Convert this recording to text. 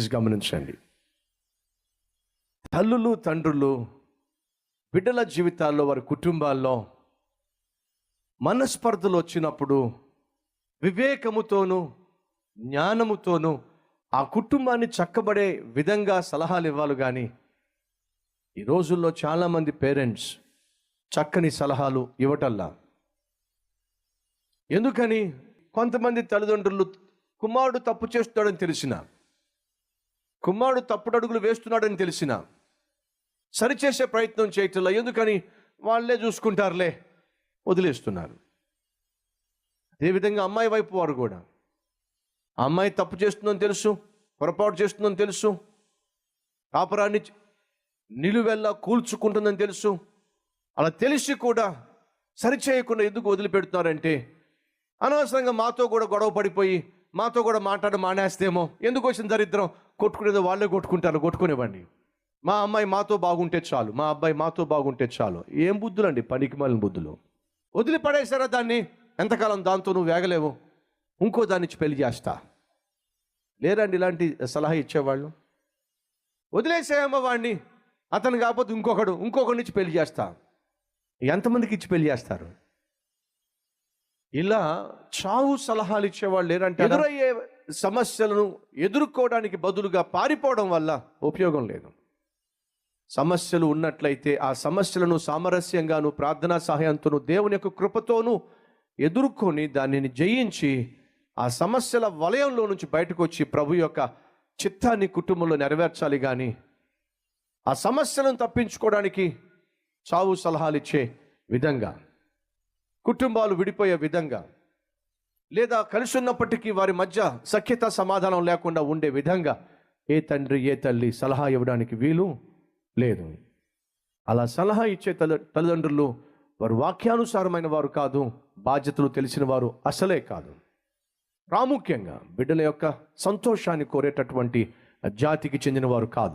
దయచేసి గమనించండి. తల్లులు తండ్రులు బిడ్డల జీవితాల్లో, వారి కుటుంబాల్లో మనస్పర్ధలు వచ్చినప్పుడు వివేకముతోనూ జ్ఞానముతోనూ ఆ కుటుంబాన్ని చక్కబడే విధంగా సలహాలు ఇవ్వాలి. కానీ ఈ రోజుల్లో చాలామంది పేరెంట్స్ చక్కని సలహాలు ఇవ్వటల్లా. ఎందుకని? కొంతమంది తల్లిదండ్రులు కుమారుడు తప్పు చేస్తున్నాడని తెలిసిన, కుమారుడు తప్పుడు అడుగులు వేస్తున్నాడని తెలిసిన సరిచేసే ప్రయత్నం చేయటంలా. ఎందుకని? వాళ్ళే చూసుకుంటారులే, వదిలేస్తున్నారు. అదేవిధంగా అమ్మాయి వైపు వారు కూడా, ఆ అమ్మాయి తప్పు చేస్తుందని తెలుసు, పొరపాటు చేస్తుందని తెలుసు, కాపురాన్ని నిలువెల్లా కూల్చుకుంటుందని తెలుసు, అలా తెలిసి కూడా సరిచేయకుండా ఎందుకు వదిలిపెడుతున్నారంటే, అనవసరంగా మాతో కూడా గొడవ పడిపోయి మాతో కూడా మానేస్తేమో, ఎందుకు వచ్చిన దరిద్రం, కొట్టుకునేదో వాళ్ళే కొట్టుకుంటారు, కొట్టుకునేవ్వండి. మా అమ్మాయి మాతో బాగుంటే చాలు, మా అబ్బాయి మాతో బాగుంటే చాలు. ఏం బుద్ధులండి, పనికి మాలిన బుద్ధులు. వదిలిపడేసారా దాన్ని? ఎంతకాలం దాంతో నువ్వు వేగలేవు, ఇంకో దాన్ని ఇచ్చి పెళ్లి చేస్తా. లేరండి ఇలాంటి సలహా ఇచ్చేవాళ్ళు? వదిలేసేయమ్మ వాడిని, అతను కాకపోతే ఇంకొకటి ఇచ్చి పెళ్లి చేస్తా. ఎంతమందికి ఇచ్చి పెళ్లి చేస్తారు? ఇలా చావు సలహాలు ఇచ్చేవాళ్ళు లేరంటే. ఎదురయ్యే సమస్యలను ఎదుర్కోవడానికి బదులుగా పారిపోవడం వల్ల ఉపయోగం లేదు. సమస్యలు ఉన్నట్లయితే ఆ సమస్యలను సామరస్యంగాను ప్రార్థనా సహాయంతోను దేవుని యొక్క కృపతోనూ ఎదుర్కొని దానిని జయించి ఆ సమస్యల వలయంలో నుంచి బయటకు వచ్చి ప్రభు యొక్క చిత్తాన్ని కుటుంబంలో నెరవేర్చాలి. కానీ ఆ సమస్యలను తప్పించుకోవడానికి చావు సలహాలు ఇచ్చే విధంగా, కుటుంబాలు విడిపోయే విధంగా, లేదా కలిసి ఉన్నప్పటికీ వారి మధ్య సఖ్యత సమాధానం లేకుండా ఉండే విధంగా ఏ తండ్రి ఏ తల్లి సలహా ఇవ్వడానికి వీలు లేదు. అలా సలహా ఇచ్చే తల్లిదండ్రులు వారు వాక్యానుసారమైన వారు కాదు, బాధ్యతలు తెలిసిన వారు అసలే కాదు. ప్రాముఖ్యంగా బిడ్డల యొక్క సంతోషాన్ని కోరేటటువంటి జాతికి చెందిన వారు కాదు.